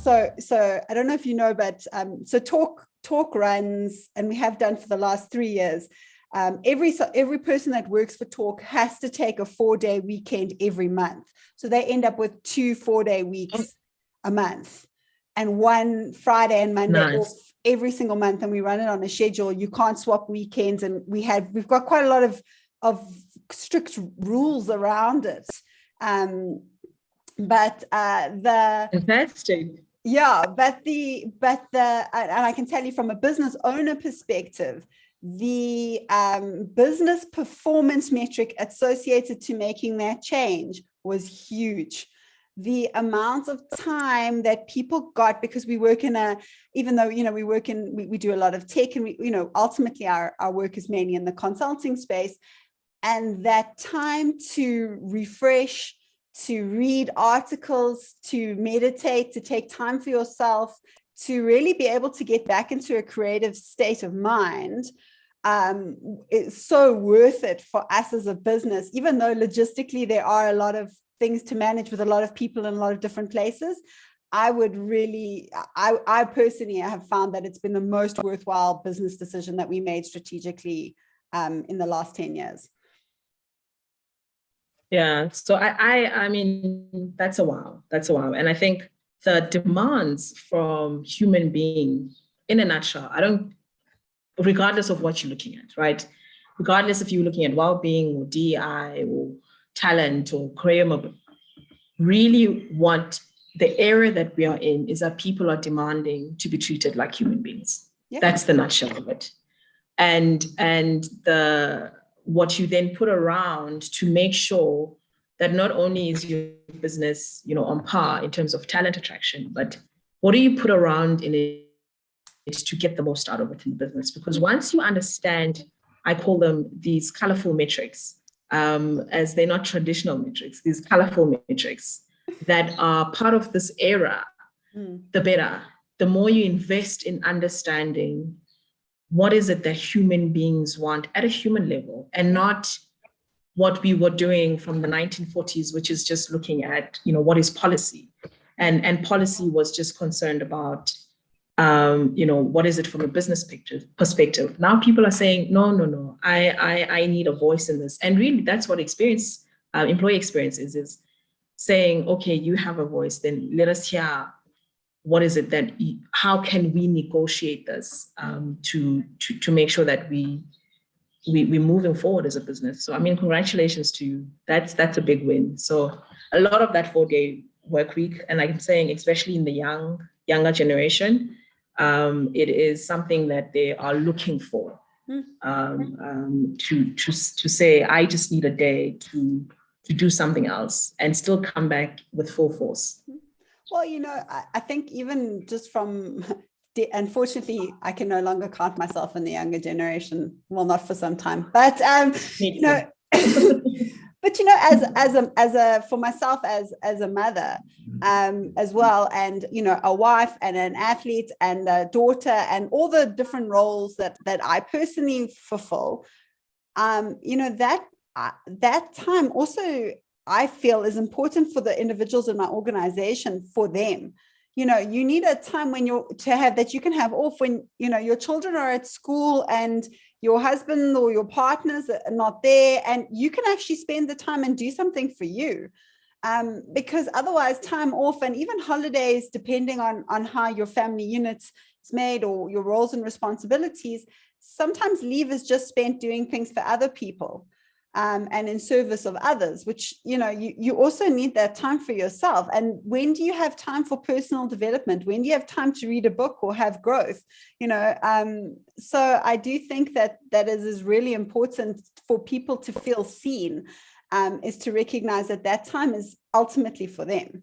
so I don't know if you know, but so Talk runs, and we have done for the last 3 years. Every person that works for Talk has to take a 4-day weekend every month. So they end up with 2 4-day weeks a month, and one Friday and Monday off every single month. And we run it on a schedule. You can't swap weekends, and we've got quite a lot of strict rules around it. But the fantastic. Yeah, but and I can tell you from a business owner perspective, the business performance metric associated to making that change was huge. The amount of time that people got, because we work even though, we do a lot of tech, and ultimately our work is mainly in the consulting space, and that time to refresh, to read articles, to meditate, to take time for yourself, to really be able to get back into a creative state of mind, it's so worth it for us as a business, even though logistically there are a lot of things to manage with a lot of people in a lot of different places. I personally have found that it's been the most worthwhile business decision that we made strategically in the last 10 years. Yeah, so I mean, that's a wow. And I think the demands from human beings, in a nutshell, regardless of what you're looking at, right? Regardless if you're looking at well-being or DEI or talent or career mobility, really what the area that we are in is that people are demanding to be treated like human beings. Yeah. That's the nutshell of it. And what you then put around to make sure that not only is your business, on par in terms of talent attraction, but what do you put around in it to get the most out of it in the business? Because once you understand, I call them these colorful metrics, as they're not traditional metrics, these colorful metrics that are part of this era, the better. The more you invest in understanding what is it that human beings want at a human level, and not what we were doing from the 1940s, which is just looking at, what is policy. And policy was just concerned about, what is it from a business perspective. Now people are saying, no, I need a voice in this. And really that's what employee experience is saying, okay, you have a voice, then let us hear what is it how can we negotiate this to make sure that we're moving forward as a business. So, I mean, congratulations to you. That's a big win. So a lot of that 4-day work week, and like I'm saying, especially in the younger generation, it is something that they are looking for, to say, I just need a day to do something else and still come back with full force. Well, I think even just from, unfortunately, I can no longer count myself in the younger generation. Well, not for some time, but but for myself as a mother, as well, and a wife and an athlete and a daughter and all the different roles that I personally fulfill, that time also, I feel, is important for the individuals in my organization, for them. You need a time that you can have off when, your children are at school and your husband or your partners are not there, and you can actually spend the time and do something for you. Because otherwise time off, and even holidays, depending on how your family unit is made or your roles and responsibilities, sometimes leave is just spent doing things for other people. And in service of others, which, you also need that time for yourself. And when do you have time for personal development? When do you have time to read a book or have growth? So I do think that is really important for people to feel seen, is to recognize that time is ultimately for them.